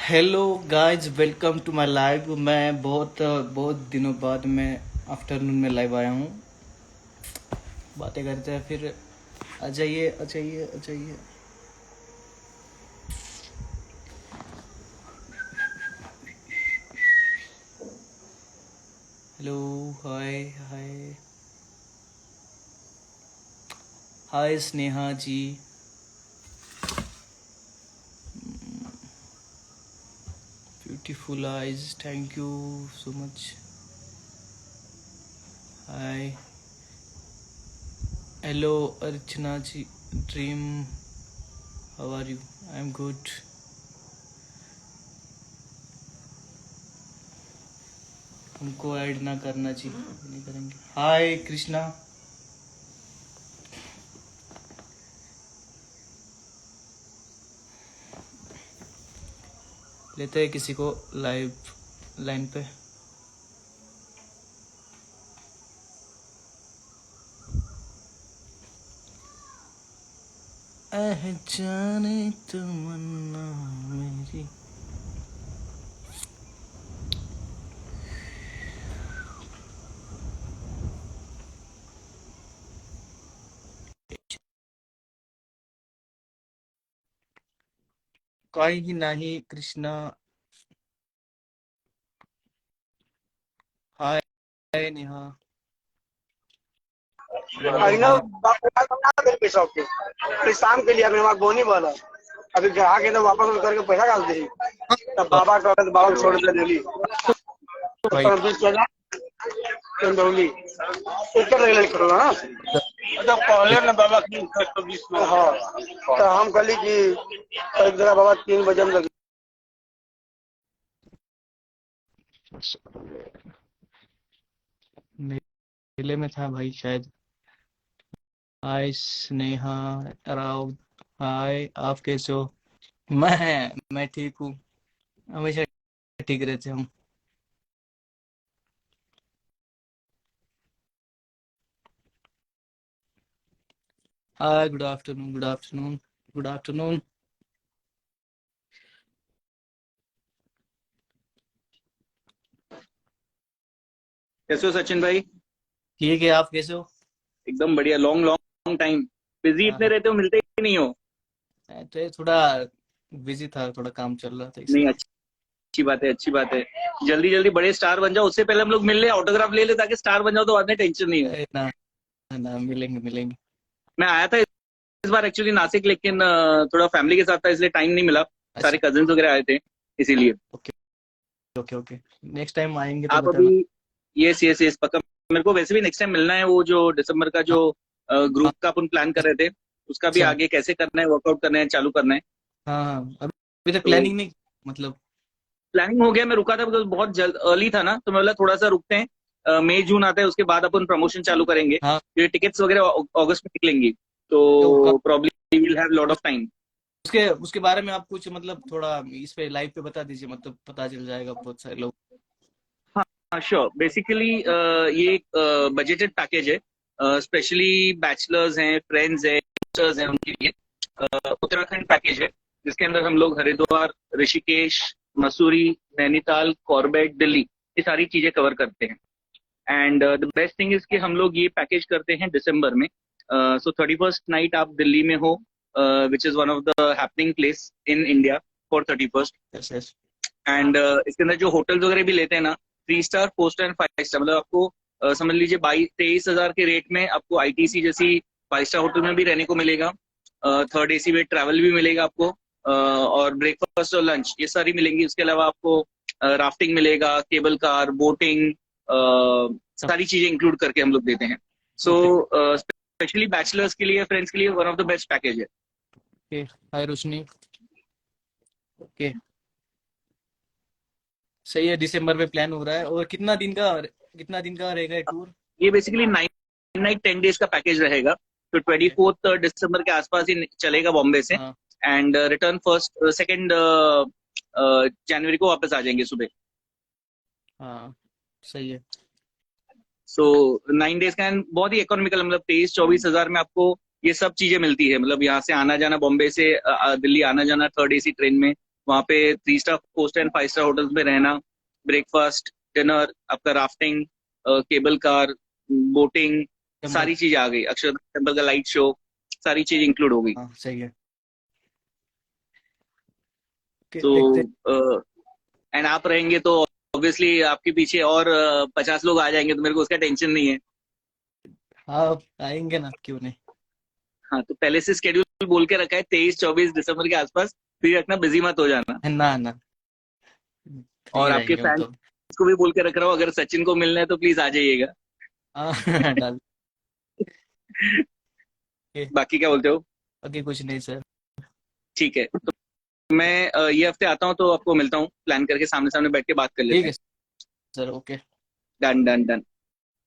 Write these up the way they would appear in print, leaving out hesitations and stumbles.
Hello guys, welcome to my live. मैं बहुत बहुत दिनों बाद मैं आफ्टरनून में लाइव आया हूँ। बातें करते हैं फिर। आ जाइए आ जाइए आ जाइए। Hello. Hi hi. Hi Sneha ji. Beautiful eyes, thank you so much. Hi. Hello Archana ji. Dream, how are you? I am good. हमको ऐड ना करना जी, नहीं करेंगे। हाय कृष्णा। लेते हैं किसी को लाइव लाइन पे। जाने तमन्ना मेरी। कहीं नहीं कृष्णा। हाय नेहा। अभी ना पैसा के फिर शाम के लिए अभी हमारा बोनी वाला अभी ग्राहक है तो वापस करके पैसा डाल दी। तब बाबा का तो बाबा को छोड़ दे दिली भाई 20,000 चंदौली उत्तर रेल करो ना। तो पहले ना बाबा की 120 में हाँ तो हम कल की एक जगह बाबा 3 बजे हम लगे। मेले में था भाई शायद। हाय स्नेहा राव। हाय, आप कैसे हो? मैं ठीक हूँ। हमेशा ठीक रहते हम। Hi, good afternoon good afternoon good afternoon. कैसे हो सचिन भाई? ठीक है, आप कैसे हो? एकदम बढ़िया। Long long time. बिजी इतने हाँ, रहते हो, मिलते ही नहीं हो। तो ये थोड़ा बिजी था, थोड़ा काम चल रहा था नहीं, इसलिए। अच्छी बात है, अच्छी बात है। जल्दी जल्दी बड़े स्टार बन जाओ, उससे पहले हम लोग मिल ले, ऑटोग्राफ ले ले, ताकि स्टार बन जाओ तो बाद में टेंशन नहीं हो। ना ना, मिलेंगे मिलेंगे। मैं आया था इस बार एक्चुअली नासिक, लेकिन थोड़ा फैमिली के साथ था इसलिए टाइम नहीं मिला। सारे अच्छा। कजिन्स वगैरह आए थे इसीलिए। Okay okay okay. Next time आएंगे तो आप अभी, बताना। यस यस यस, पक्का। मेरे को वैसे भी नेक्स्ट टाइम मिलना है। वो जो दिसंबर का हाँ जो हाँ। ग्रुप का अपन प्लान कर रहे थे, उसका भी अच्छा। आगे कैसे करना है, वर्कआउट करना है, चालू करना है। हाँ हाँ, अभी तक तो प्लानिंग नहीं मतलब। प्लानिंग हो गया। मैं रुका था बिकॉज बहुत जल्द अर्ली था ना, तो मैं बोला थोड़ा सा रुकते हैं। मई जून आता है, उसके बाद अपन प्रमोशन चालू करेंगे। हाँ, ये टिकट्स वगैरह अगस्त में निकलेंगी, तो तो probably will have lot of time. उसके उसके बारे में आप कुछ मतलब थोड़ा इस पे लाइव पे बता दीजिए, मतलब पता चल जाएगा बहुत सारे लोग। हाँ श्योर। बेसिकली ये एक बजटेड पैकेज है। स्पेशली बैचलर्स हैं, फ्रेंड्स हैं, टीचर्स हैं, उनके लिए उत्तराखंड पैकेज है, जिसके अंदर हम लोग हरिद्वार, ऋषिकेश, मसूरी, नैनीताल, कॉर्बेट, दिल्ली, ये सारी चीजें कवर करते हैं। And the best thing is कि हम लोग ये पैकेज करते हैं दिसंबर में। सो 31st नाइट आप दिल्ली में हो, which is one of the happening place in India for 31st। Yes yes. And इसके अंदर जो होटल्स वगैरह भी लेते हैं ना, 3 स्टार, 4 स्टार एंड 5 स्टार, मतलब आपको समझ लीजिए 22-23 हजार के रेट में आपको आईटीसी जैसी 5 स्टार होटल में भी रहने को मिलेगा। थर्ड एसी में ट्रैवल भी मिलेगा आपको, और ब्रेकफास्ट और लंच ये सारी मिलेंगी। उसके अलावा आपको राफ्टिंग मिलेगा, केबल कार, बोटिंग, सारी चीजें इंक्लूड करके हम लोग देते हैं। सो ओके स्पेशली बैचलर्स के लिए, फ्रेंड्स के लिए one of the best package है। ओके। हाय रोशनी। ओके, सही है। दिसंबर में प्लान हो रहा है। और कितना दिन का रहेगा ये टूर? ये बेसिकली 9 नाइट 10 डेज का पैकेज रहेगा। तो ट्वेंटी ओके। फोर्थ दिसंबर के आसपास ही चलेगा बॉम्बे से। हाँ एंड रिटर्न फर्स्ट सेकेंड जनवरी को वापस आ जाएंगे सुबह। हाँ, सही है। सो 9 डेज का, and बहुत ही इकोनॉमिकल, मतलब 23-24 हजार में आपको ये सब चीजें मिलती है। मतलब यहाँ से आना जाना, बॉम्बे से दिल्ली आना जाना थर्ड एसी ट्रेन में, वहाँ पे 3 star, 4 star and 5 star hotels में रहना, ब्रेकफास्ट, डिनर, आपका rafting, cable car, boating, temple. सारी चीज आ गई। अक्षरधाम टेम्पल का लाइट शो, सारी चीज इंक्लूड हो गई। हाँ सही है। तो देखते हैं। एंड आप रहेंगे तो ऑब्वियसली आपके पीछे और 50 लोग आ जाएंगे, तो मेरे को उसका टेंशन नहीं है। हाँ आएंगे ना, क्यों नहीं। हाँ, तो पहले से स्केड्यूल बोल के रखा है 23-24 दिसंबर के आसपास, फिर रखना, बिजी मत हो जाना। ना ना, फ्री और आपके रहेंगे हम फैंस तो। को भी बोल के रख रहा हूँ, अगर सचिन को मिलना है तो प्लीज आ जाइएगा। हाँ डाल के। बाकी क्या बोलते हो? बाकी कुछ नहीं सर। ठीक है, तो मैं ये हफ्ते आता हूँ तो आपको मिलता हूँ, प्लान करके सामने सामने बैठ के बात कर ठीक लेते है हैं। Sir, okay. Done done done.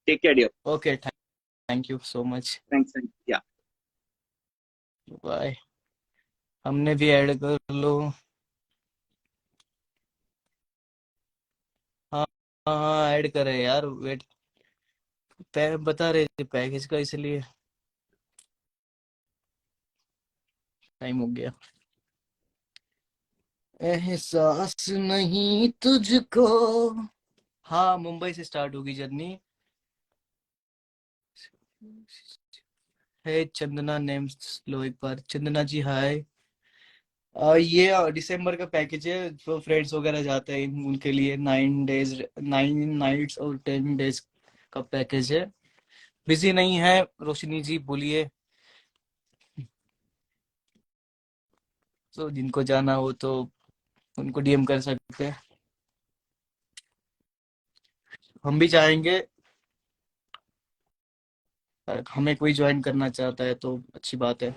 Take care dear. Okay, thank you so much. Thanks. Yeah bye. हमने भी ऐड कर लो। हाँ हाँ, ऐड करे यार, वेट। बता रहे थे पैकेज का, इसलिए टाइम हो गया। एहसास नहीं तुझको। हाँ, मुंबई से स्टार्ट होगी जर्नी। है चंदना, नेम लो एक बार। चंदना जी हाय। ये दिसंबर का पैकेज है, जो फ्रेंड्स वगैरह जाते हैं उनके लिए 9 डेज, 9 नाइट्स और 10 डेज का पैकेज है। बिजी नहीं है रोशनी जी, बोलिए। तो जिनको जाना हो तो उनको डीएम कर सकते हैं। हम भी चाहेंगे, हमें कोई ज्वाइन करना चाहता है तो अच्छी बात है।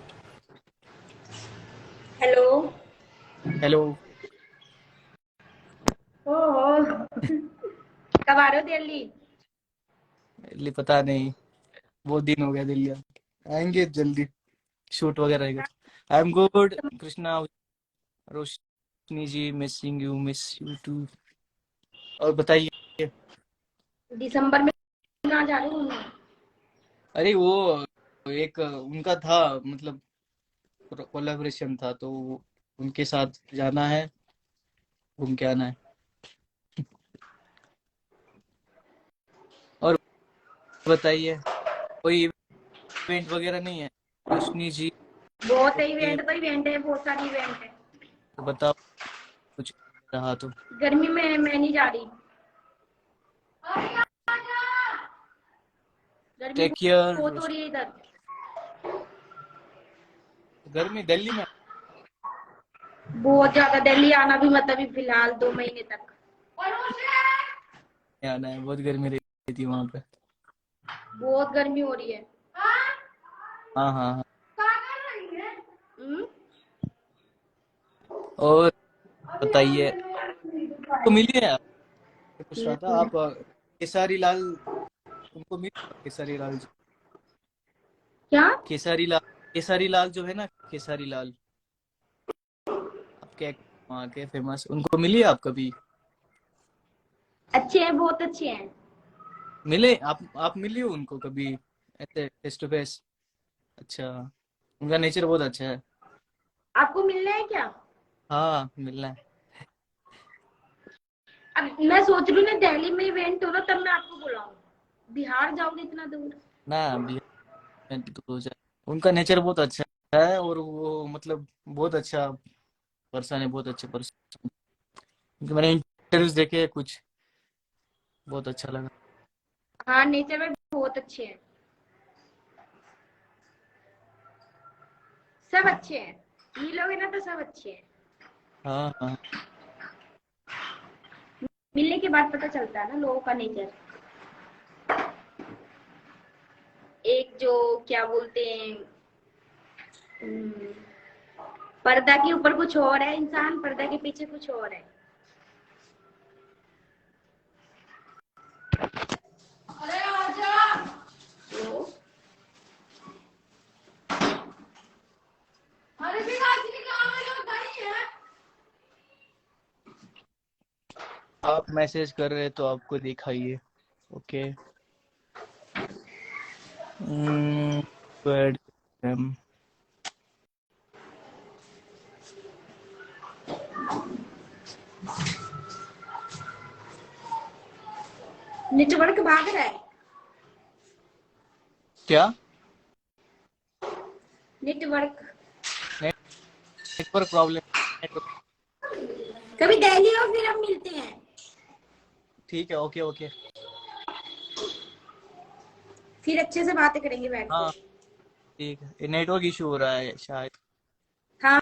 हेलो। हेलो। ओहो। कब आ रहे हो दिल्ली? पता नहीं, बहुत दिन हो गया दिल्ली। आएंगे जल्दी, शूट वगैरह रहेगा तो। I am good Krishna. Roshni ji, missing you, miss you too. और बताइए। दिसंबर में कहाँ जा रहे हो घूमने? अरे वो एक उनका था, मतलब कोलैबोरेशन था, तो उनके साथ जाना है, घूम के आना है। और बताइए, कोई इवेंट वगैरह नहीं है रोशनी जी? बहुत है ओके, इवेंट, तो इवेंट है, बहुत सारी इवेंट है। तो बताओ कुछ रहा तो। गर्मी में मैं नहीं जा रही। गर्मी टेक केयर। बहुत हो रही है इधर। गर्मी दिल्ली में बहुत ज्यादा, दिल्ली आना भी मतलब ही फिलहाल 2 महीने तक। आना है, बहुत गर्मी रही थी वहां पे। बहुत गर्मी हो रही है। हाँ हाँ हाँ। हम्म? और बताइए, तो मिली है, पूछ रहा था आप। केसारी लाल, उनको मिली केसारी लाल जी? क्या? केसारी लाल, केसारी लाल जो है ना, केसारी लाल, आपके वहाँ के फेमस, उनको मिली है आप कभी? अच्छे हैं, बहुत अच्छे हैं। मिले आप मिली हो उनको कभी, ऐसे फेस टू फेस? अच्छा, उनका नेचर बहुत अच्छा है। आपको मिलना है क्या? हाँ मिलना है। अब मैं सोच रही हूँ ना, दिल्ली में इवेंट हो रहा तब मैं आपको बुलाऊं। बिहार जाओगे इतना दूर? ना बिहार में तो हो जाए। उनका नेचर बहुत अच्छा है, और वो मतलब बहुत अच्छा पर्सन है, बहुत अच्छे पर्सन। मैंने इंटरव्यूज देखे हैं कुछ, बहुत अच्छा लगा। हाँ, नेचर में बहुत अच्छे हैं। सब अच्छे हैं, मिलोगे ना तो सब अच्छे हैं। हाँ हाँ। मिलने के बाद पता चलता है ना लोगों का नेचर। एक जो क्या बोलते हैं, हम्म, पर्दा के ऊपर कुछ और है इंसान, पर्दा के पीछे कुछ और है। तो आप मैसेज कर रहे हैं तो आपको दिखाइए। ओके। गुड। नेटवर्क भाग रहा है। क्या? नेटवर्क। Network problem. नेटवर्क। कभी दिल्ली आओ, फिर हम मिलते हैं। ठीक है, ओके ओके। फिर अच्छे से बातें करेंगे बैठ के। हाँ ठीक है, नेटवर्क इशू हो रहा है शायद। हाँ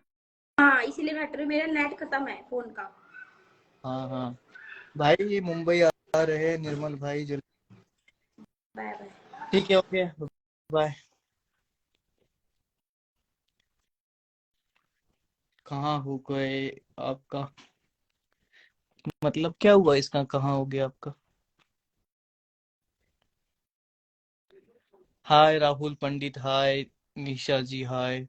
हाँ, इसीलिए मैं हट रही हूँ, मेरा नेट खत्म है फोन का। हाँ हाँ भाई, मुंबई आ रहे हैं निर्मल भाई जल्दी। Bye bye. ठीक है, ओके, बाय। कहाँ हो गए आपका? मतलब क्या हुआ इसका, कहाँ हो गया आपका? हाय राहुल पंडित, हाय निशा जी, हाय।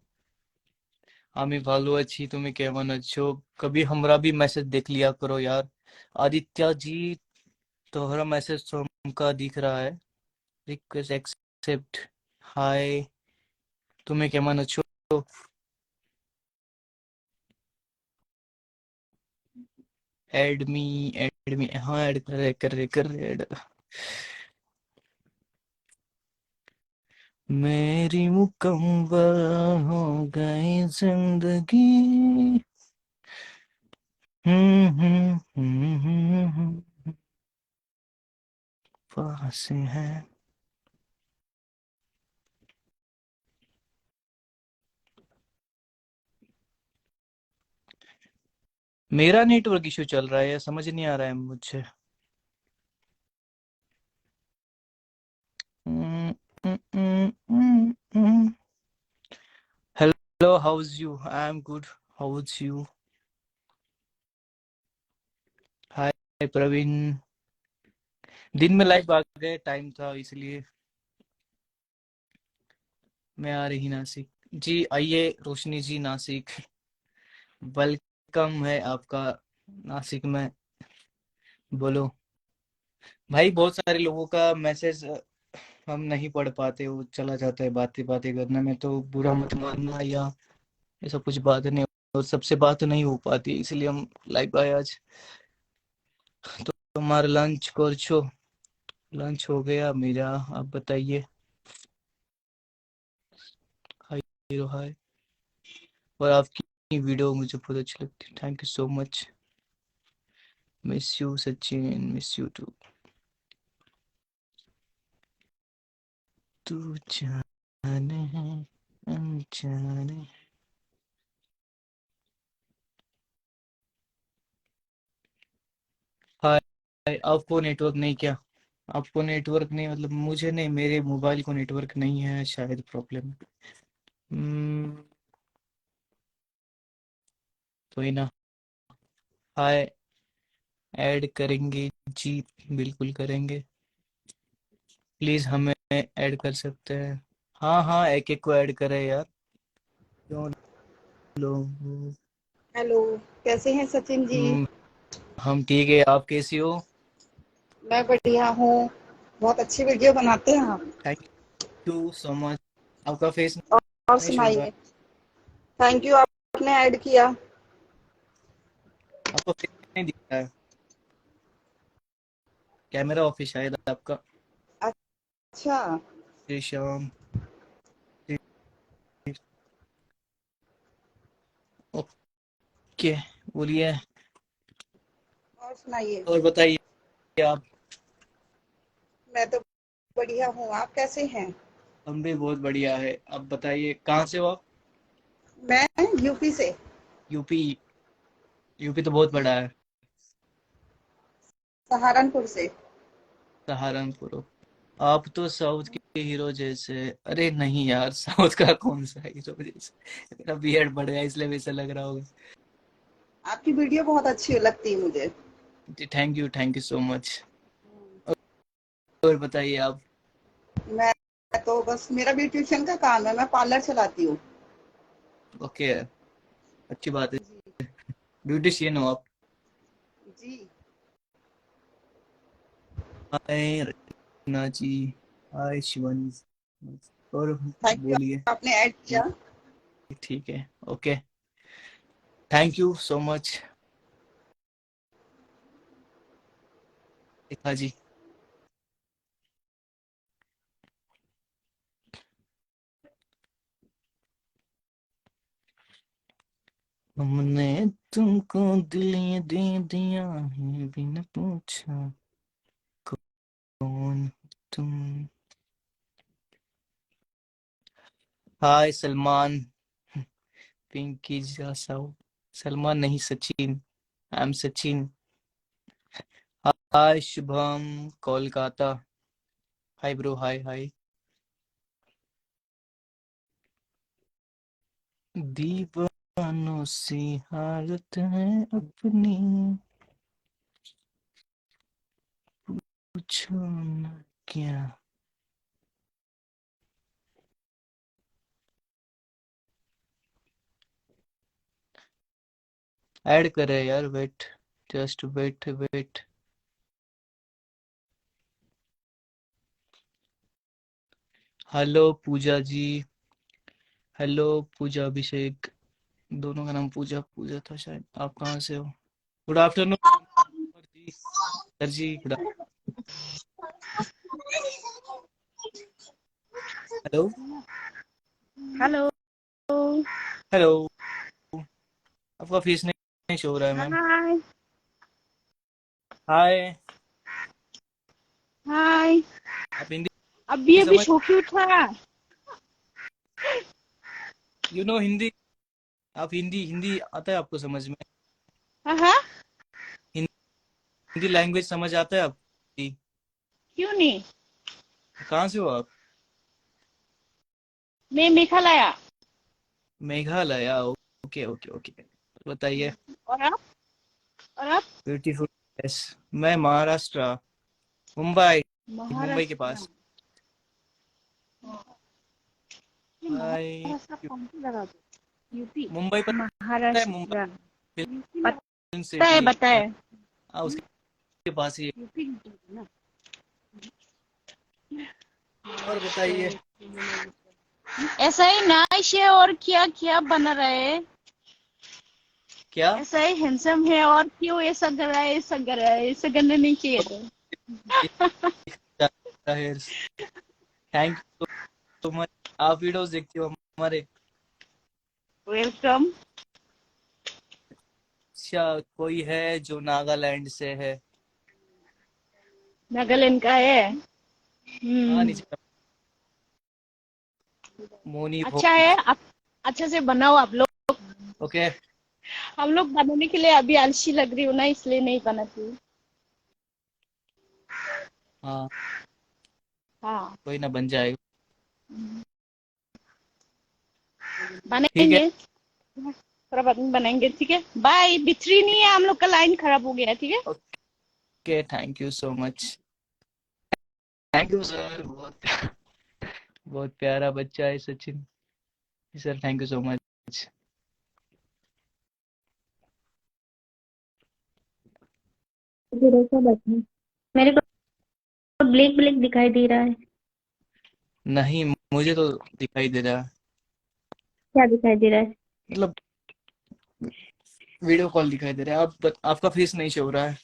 আমি ভালো আছি, তুমি কেমন আছো? कभी हमरा भी मैसेज देख लिया करो यार। आदित्य जी, तोहरा मैसेज तो हमका दिख रहा है। Request accept. हाय, तुम्हें केमन अच्छो? एड मी, हाँ ऐड कर रहे ऐड। मेरी मुकम्मल हो गई जिंदगी। पास है। मेरा नेटवर्क इशू चल रहा है या समझ नहीं आ रहा है मुझे। Hello, how's you? I am good. How's you? Hi Praveen. दिन में लाइव आ गए, टाइम था इसलिए। मैं आ रही नासिक। जी आइए रोशनी जी नासिक। वेलकम है आपका नासिक में। बोलो भाई, बहुत सारे लोगों का मैसेज हम नहीं पढ़ पाते, वो चला जाता है बातें बातें करने में, तो बुरा मत मानना या ऐसा कुछ बात नहीं। और सबसे बात नहीं हो पाती, इसलिए हम लाइव आए आज। तो तुम्हारा लंच कर छो? लंच हो गया मेरा, आप बताइए। Hi hero, hi. और आपकी वीडियो मुझे बहुत अच्छी लगती है, thank you so much. Miss you Sachin, miss you too. तू जाने अनजाने। हाय, आपको नेटवर्क नहीं क्या? आपको नेटवर्क नहीं मतलब मुझे नहीं, मेरे मोबाइल को नेटवर्क नहीं है शायद, प्रॉब्लम। कोई ना। हाय, ऐड करेंगे जी, बिल्कुल करेंगे। प्लीज हमें ऐड कर सकते हैं? हाँ हाँ, एक एक को ऐड करें यार, क्यों लोग। हेलो, कैसे हैं सचिन जी? हम ठीक है, आप कैसी हो? मैं बढ़िया हूँ। बहुत अच्छी वीडियो बनाते हैं आप। Thank you so much. आपका फेस और नहीं शो हो रहा है। सुनाइए। थैंक यू, आपने ऐड किया। आपका फेस नहीं दिख रहा है, कैमरा ऑफ है शायद आपका। अच्छा, श्याम। ओके, बोलिए। और सुनाइए। और बताइए आप। मैं तो बढ़िया हूँ, आप कैसे हैं? हम भी बहुत बढ़िया है, आप बताइए कहाँ से हो आप? मैं यूपी से। यूपी? यूपी तो बहुत बड़ा है। सहारनपुर से। सहारनपुर हो? आप तो साउथ के हीरो जैसे। अरे नहीं यार, साउथ का कौन सा हीरो जैसे, मेरा बियर्ड बढ़ गया इसलिए वैसा लग रहा होगा। आपकी वीडियो बहुत अच्छी लगती है मुझे। जी थैंक यू सो मच। और बताइए आप। मैं तो बस, मेरा ब्यूटिशियन का काम है, मैं पार्लर चलाती हूँ। ओके, अच्छी बात है। जी ब्यूटिशियन हो आप? जी। हाय रचना जी, हाय शिवानी। और थैंक यू, बोलिए। आपने ऐड किया। ठीक है, okay, thank you so much. देखा जी। हमने तुमको दिल ये दे दिया है बिना पूछा कौन तुम। हाय सलमान, पिंकी जासाओ। सलमान नहीं, Sachin. I am Sachin. Hi Shubham Kolkata. Hi bro, hi hi. दीवानों सी हालत है अपनी, पूछो न क्या। ऐड करे यार, wait, just wait wait. Hello Pooja ji. Hello Pooja Abhishek. दोनों का नाम पूजा पूजा था शायद। आप कहाँ से हो? गुड आफ्टरनून जी। सर जी गुड। हेलो। हेलो। हेलो। आपका फेस नहीं शो हो रहा है मैम। हाय। हाय। हाय। आप हिंदी अभी अभी समझ, सो के उठा। You know Hindi? आप हिंदी हिंदी आता है आपको समझ में? हाँ। हिंदी लैंग्वेज समझ आता है आपकी? क्यों नहीं? कहाँ से हो आप? मैं Meghalaya. Meghalaya. Okay okay okay. बताइए। और आप? और आप? ब्यूटीफुल। यस। मैं महाराष्ट्र, मुंबई। मुंबई के महाराष्ट्र। पास। ये हाय। महाराष्ट्र कौन सी जगह पे? यूपी। मुंबई पता है? मुंबई महाराष्ट्र। यूपी में फिल्म पता है, सिटी। बताए। उसके पास ही है। यूपी ना। और बताइए। ऐसा ही नाइस है और क्या क्या बना रहा है? क्या? ऐसा ही हैंडसम है और क्यों ऐसा कर रहा है? ऐसा कर रहा है, ऐसा करना नहीं चाहिए था। Thank you so much. आप वीडियोस देखते हो हमारे? वेलकम। अच्छा, कोई है जो नागालैंड से है? नागालैंड का है। हाँ नीचे। मोनी अच्छा भोग। है। आप अच्छे से बनाओ आप लोग। ओके। हम लोग बनाने के लिए अभी आलसी लग रही हूँ ना, इसलिए नहीं बनाती। हाँ हाँ। कोई ना, बन जाएगा। ठीक है। बनेंगे। थोड़ा बाद में बनाएंगे, ठीक है। बाय। बिथरी नहीं है, हम लोग का लाइन खराब हो गया है, ठीक है। Okay thank you so much. Thank you sir. बहुत बहुत प्यारा बच्चा है Sachin. Sir thank you so much. फिर ऐसा बता, मेरे को ब्लैक ब्लैक दिखाई दे रहा है। नहीं, मुझे तो दिखाई दे रहा है। क्या दिखाई दे रहा है? मतलब वीडियो कॉल दिखाई दे रहा है। आपका फेस नहीं शो हो रहा है।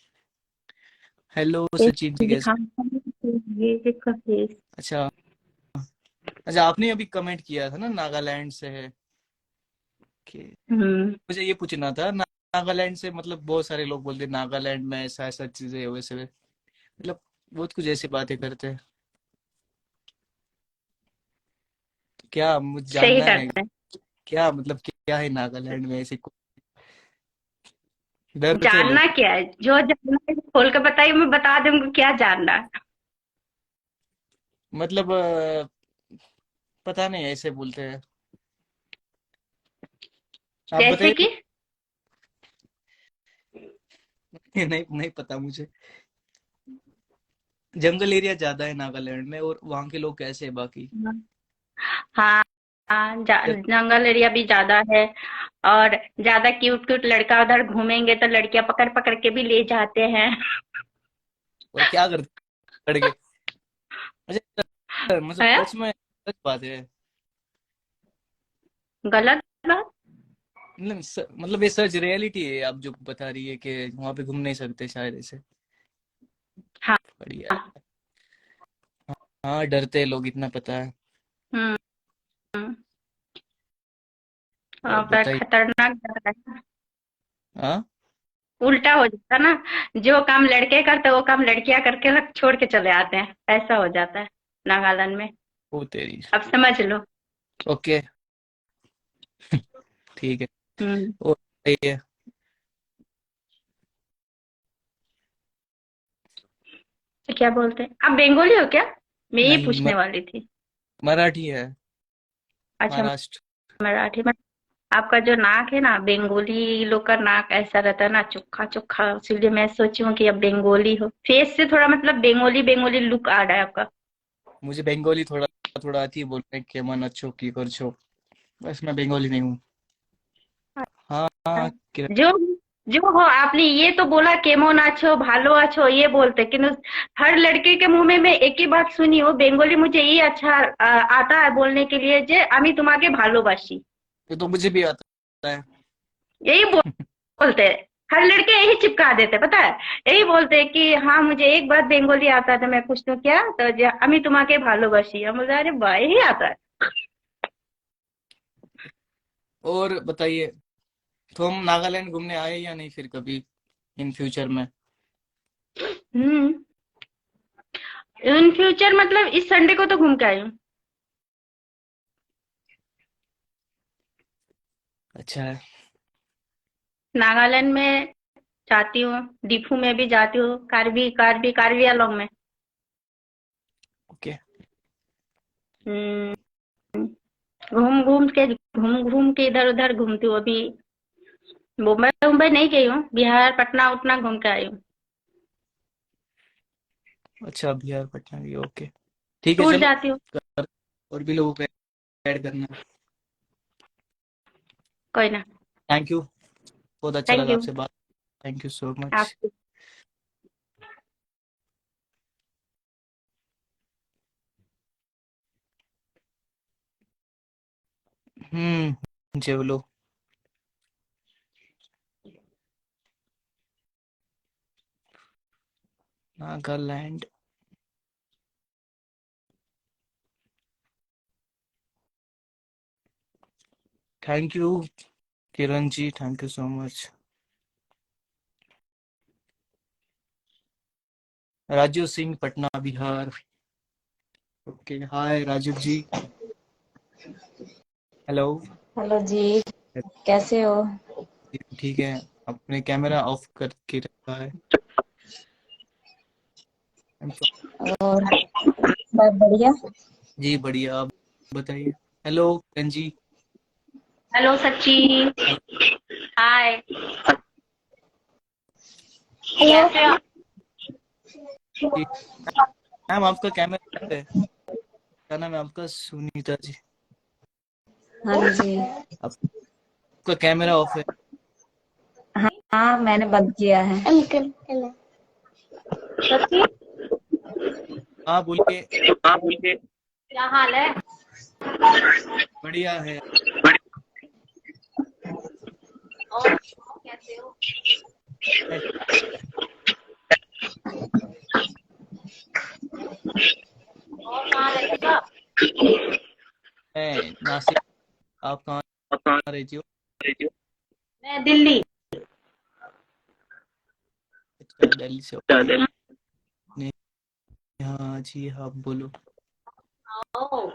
हेलो सचिन जी, कैसे? दिखा ये देखो फेस। अच्छा। अच्छा, आपने अभी कमेंट किया था ना नागालैंड से है कि, हम्म। मुझे ये पूछना था नागालैंड से मतलब बहुत सारे लोग बोलते हैं नागालैंड में ऐसा ऐसा चीजें है, वैसे मतलब बहुत कुछ ऐसी बातें करते हैं। क्या मुझे सही जानना है? करता है। क्या मतलब क्या है नागालैंड में ऐसे डरते हैं लोग? जानना क्या है? जो जानना है खोल के बताइए, मैं बता दूंगी क्या जानना है। मतलब पता नहीं, ऐसे बोलते हैं। आप जैसे बताइए। कि नहीं नहीं पता मुझे। जंगल एरिया ज्यादा है नागालैंड में, और वहाँ के लोग कैसे हैं बाकी? हाँ, हाँ, जंगल एरिया भी ज्यादा है। और ज्यादा क्यूट क्यूट लड़का उधर घूमेंगे तो लड़कियां पकड़ पकड़ के भी ले जाते हैं। और क्या करते लड़के? अच्छा, मतलब है? सच में सच बात है? गलत बात? मतलब ये सच रियलिटी है आप जो बता रही है कि वहां पे घूम नहीं सकते शायद ऐसे? हाँ, बढ़िया। हाँ डरते हैं लोग, इतना पता है। हम्म हम्म। और पर बताइए। खतरनाक डर है। हाँ उल्टा हो जाता ना, जो काम लड़के करते वो काम लड़कियां करके रख छोड़ के चले आते हैं, ऐसा हो जाता है नागालैंड में। वो तेरी। अब समझ लो। ओके ठीक है। हम्म। और बताइए। तो क्या बोलते हैं, आप बंगाली हो क्या? मैं ये नहीं पूछने वाली थी। मराठी है। अच्छा, महाराष्ट्र। मराठी में। आपका जो नाक है ना, बंगाली लोग का नाक ऐसा रहता है ना, चोखा चोखा, इसलिए मैं सोची हूँ कि अब बंगाली हो, फेस से थोड़ा मतलब बंगाली बंगाली लुक आ रहा है आपका। मुझे बंगाली थोड़ा थोड़ा आती है बोलने के, मन अच्छो की कर छो, बस मैं बंगाली नहीं हूँ। हाँ हाँ जो जो हो, आपने ये तो बोला केमन आछो भालो आछो ये बोलते, किन्तु हर लड़के के मुंह में मैं एक ही बात सुनी हो, बंगाली मुझे ये अच्छा आता है बोलने के लिए, जे আমি তোমাকে ভালোবাসি। ये तो मुझे भी आता है। यही बोलते हैं, हर लड़के यही चिपका देते, पता है, यही बोलते हैं कि हाँ मुझे एक बात बंगाली आता है, तो मैं पूछती हूँ क्या, तो আমি তোমাকে ভালোবাসি, हम बोलते अरे वाह यही आता है। और बताइए, तो हम नागालैंड घूमने आए या नहीं फिर कभी इन फ्यूचर में? हम्म। इन फ्यूचर मतलब इस संडे को तो घूम के आई हूँ। अच्छा है। नागालैंड में जाती हूँ, डिफू में भी जाती हूँ, कार्बी आंलोंग में। ओके। हम्म, घूम घूम के इधर उधर घूमती हूँ अभी। मुंबई मुंबई नहीं गई हूँ, बिहार पटना उतना घूम के आई हूँ। अच्छा बिहार पटना भी, ओके ठीक है टूर चलो। जाती हूँ। और भी लोगों को ऐड करना। कोई ना। थैंक यू, बहुत अच्छा थैंक लगा यू। आपसे बात। थैंक यू सो आप। मच। जेवलो। Nagaland. Thank you Kiran ji, thank you so much. Raju Singh Patna Bihar. Okay hi Raju ji. Hello. Hello जी, कैसे हो? ठीक है। अपने कैमरा ऑफ करके रखा है। और सब बढ़िया? जी बढ़िया, आप बताइए। हेलो किरण जी। हेलो सच्ची। Hello hi. हेलो। कैसे हो? जी। मैम आपका कैमरा है, क्या नाम है आपका? सुनीता जी। हाँ जी। आपका कैमरा ऑफ है। हाँ मैंने बंद किया है। अंकल। सच्ची। हाँ बोलिए। हाँ बोलिए। क्या हाल है? बढ़िया है। और कैसे हो? मैं और कहाँ रहते हो आप? मैं नासिक। आप कहाँ आप कहाँ रहती हो? रहते हो? मैं दिल्ली। अच्छा दिल्ली से, अच्छा, ओके। दिल्ली। नहीं, हाँ जी हाँ बोलो। ओह,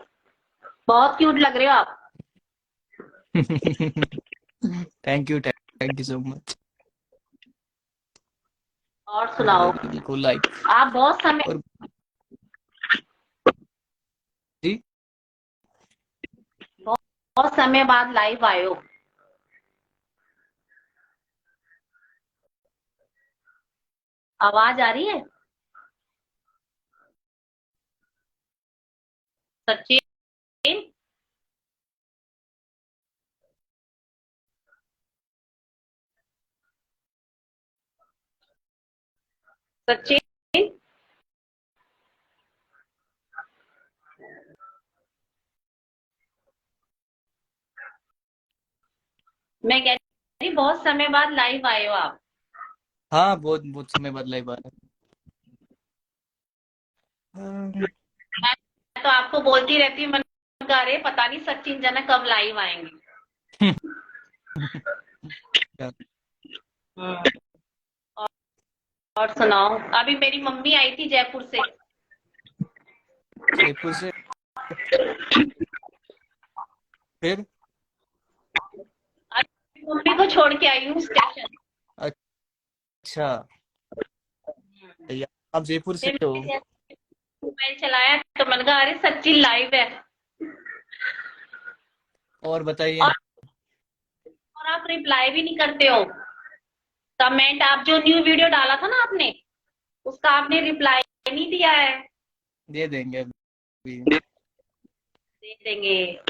बहुत क्यूट लग रहे हो आप। Thank you so much. और सुनाओ। बिल्कुल लाइक। आप बहुत समय और जी बहुत समय बाद लाइव आए हो। आवाज आ रही है? सच्ची। सच्ची। मैं कह रही बहुत समय बाद लाइव आए हो आप। हाँ बहुत बहुत समय बाद लाइव आ रहा है। अम, मैं तो आपको बोलती रहती हूँ, मैंने कहा अरे पता नहीं सचिन जनक कब लाइव आएंगे। और सुनाओ, अभी मेरी मम्मी आई थी जयपुर से। जयपुर से फिर? आज मम्मी को छोड़ के आई हूँ स्टेशन। अच्छा, या आप जयपुर से फिर हो? मैंने मोबाइल चलाया तो मैंने कहा अरे सचिन लाइव है। और बताइए। और आप रिप्लाई भी नहीं करते हो। कमेंट, आप जो न्यू वीडियो डाला था ना आपने, उसका आपने रिप्लाई नहीं दिया है। दे देंगे अभी। दे देंगे।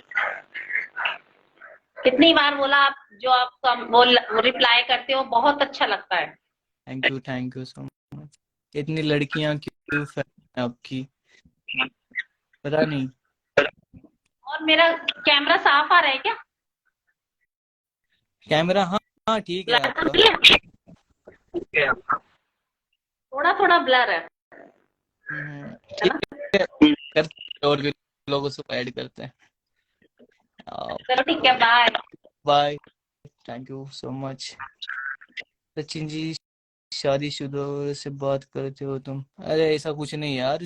कितनी बार बोला, आप जो आप वो रिप्लाई करते हो बहुत अच्छा लगता है। Thank you so much. इतनी लड़कियां क्यों फैन है आपकी, पता नहीं। और मेरा कैमरा साफ आ रहा है क्या? कैमरा, हाँ हाँ ठीक है ब्लर तो आपका। नहीं है? थोड़ा थोड़ा ब्लर है है ठीक ना? है, करते और भी लोगों से ऐड करते हैं। चलो ठीक है, bye. Bye. Thank you so much. Sachin ji, शादीशुदा से बात करते हो तुम? अरे ऐसा कुछ नहीं यार,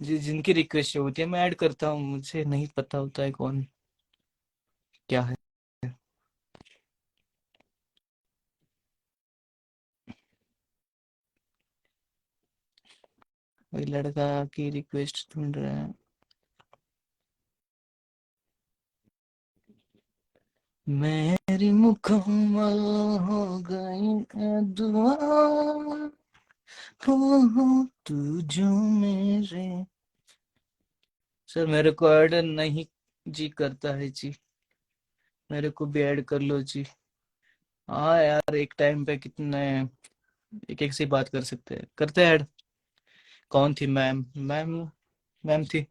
जिनकी रिक्वेस्ट होती है मैं ऐड करता हूँ, मुझे नहीं पता होता है कौन क्या है। कोई लड़का की रिक्वेस्ट ढूंढ रहे हैं। मेरी मुकम्मल हो गई है दुआ, हो तू जो मेरे। सर मेरे को ऐड नहीं जी करता है जी, मेरे को भी ऐड कर लो जी। हाँ यार, एक टाइम पे कितने एक एक से बात कर सकते हैं, करते हैं ऐड। कौन थी मैम? मैम थी,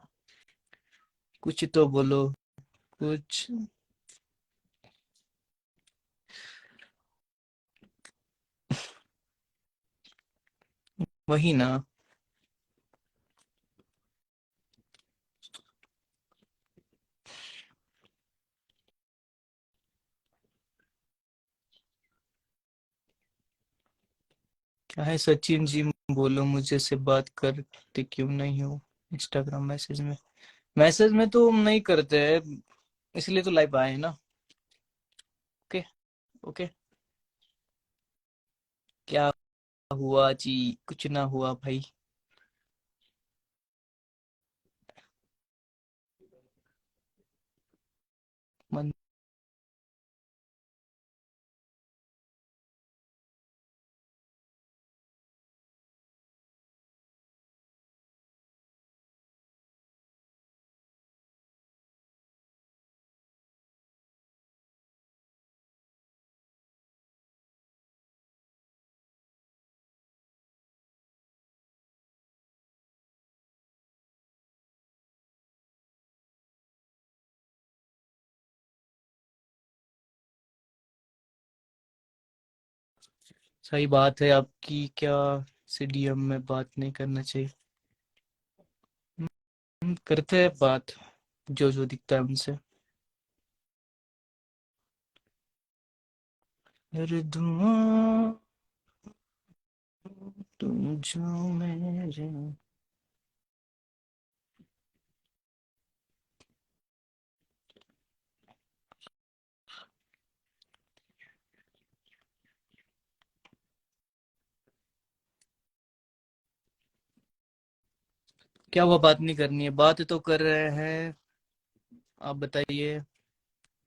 कुछ तो बोलो कुछ। वही ना। क्या है सचिन जी, बोलो मुझे से बात करते क्यों नहीं हो इंस्टाग्राम मैसेज में? मैसेज में तो हम नहीं करते हैं, इसलिए तो लाइव आए हैं ना। Okay okay. क्या हुआ जी? कुछ ना हुआ भाई। मन सही बात है आपकी, क्या सीडीएम में बात नहीं करना चाहिए? हम करते हैं बात, जो जो दिखता है हमसे। अरे दुआ तुम जो मेरे। क्या हुआ, बात नहीं करनी है? बात तो कर रहे हैं, आप बताइए।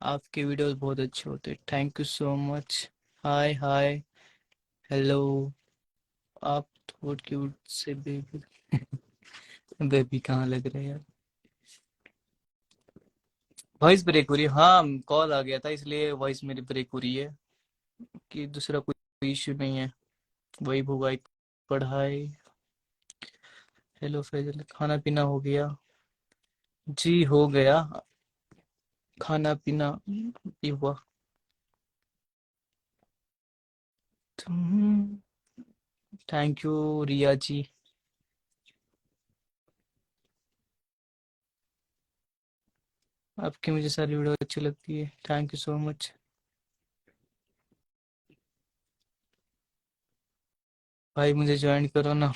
आपके वीडियोस बहुत अच्छे होते हैं, thank you so much. Hi hi, hello. आप थोड़ा क्यूट से बेबी। बेबी कहाँ लग रहे हैं यार? वॉइस ब्रेक हो रही है, हाँ कॉल आ गया था इसलिए वॉइस मेरी ब्रेक हो रही है, कि दूसरा कोई इश्यू नहीं है। वही होगा एक। पढ़ाई। हेलो फैजल, खाना पीना हो गया? जी हो गया, खाना पीना भी हुआ। तुम, थैंक यू रिया जी। आपकी मुझे सारी वीडियो अच्छी लगती है, थैंक यू सो मच। भाई मुझे ज्वाइन करो ना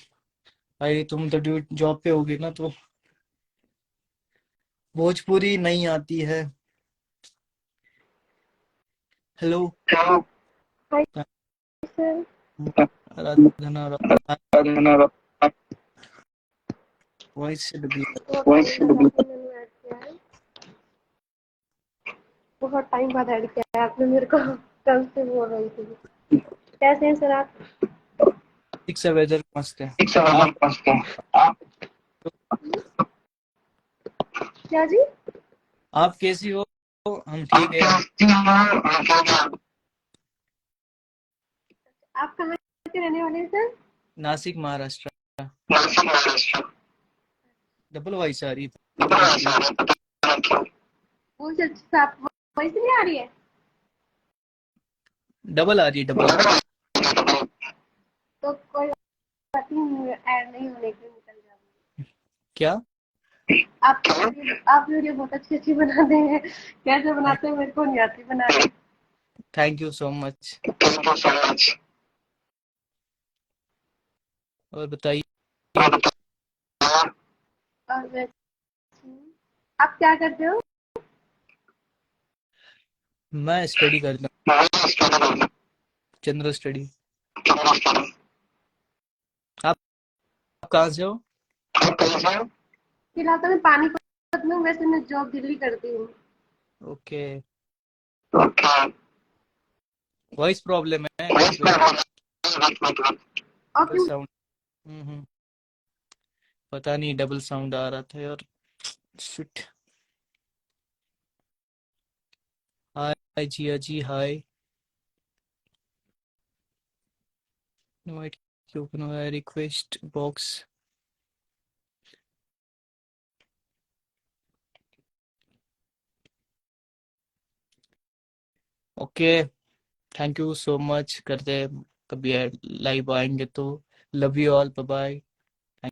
भाई, तुम तो जॉब पे होगी ना, तो भोजपुरी नहीं आती है। Hello hi sir. Aradhana, voice से डबल मैंने ऐड किया है, बहुत टाइम बाद ऐड किया है आपने मेरे को। कल से बोल रही थी। कैसे हैं सर आप? ठीक से वेदर मस्त है। आप क्या जी? आप कैसी हो? हम ठीक है। आप कहाँ के रहने वाले हैं sir? Nashik Maharashtra. Double voice आ रही, पता नहीं क्यों। वो अच्छा आप वहीं से नहीं आ रही है? डबल आ रही है, डबल। तो कोई बात नहीं, ऐड नहीं होने के निकल जाऊंगी। क्या? आप वीडियो बहुत अच्छी अच्छी बनाते हैं, कैसे बनाते हैं मेरे को नहीं आती बनाने। Thank you so much. और बताइए, और आप क्या करते हो? मैं स्टडी करता हूँ, जनरल स्टडी। आप कहाँ से हो? फिलहाल तो मैं पानीपत में हूँ, वैसे मैं जॉब दिल्ली करती हूँ। ओके। वॉइस प्रॉब्लम है बीच बीच में, और साउंड। पता नहीं, डबल साउंड आ रहा था यार। Shit. Hi Jiya ji, hi. Invite, open request box. Okay, thank you so much. करते हैं कभी लाइव आएंगे तो। Love you all, bye bye.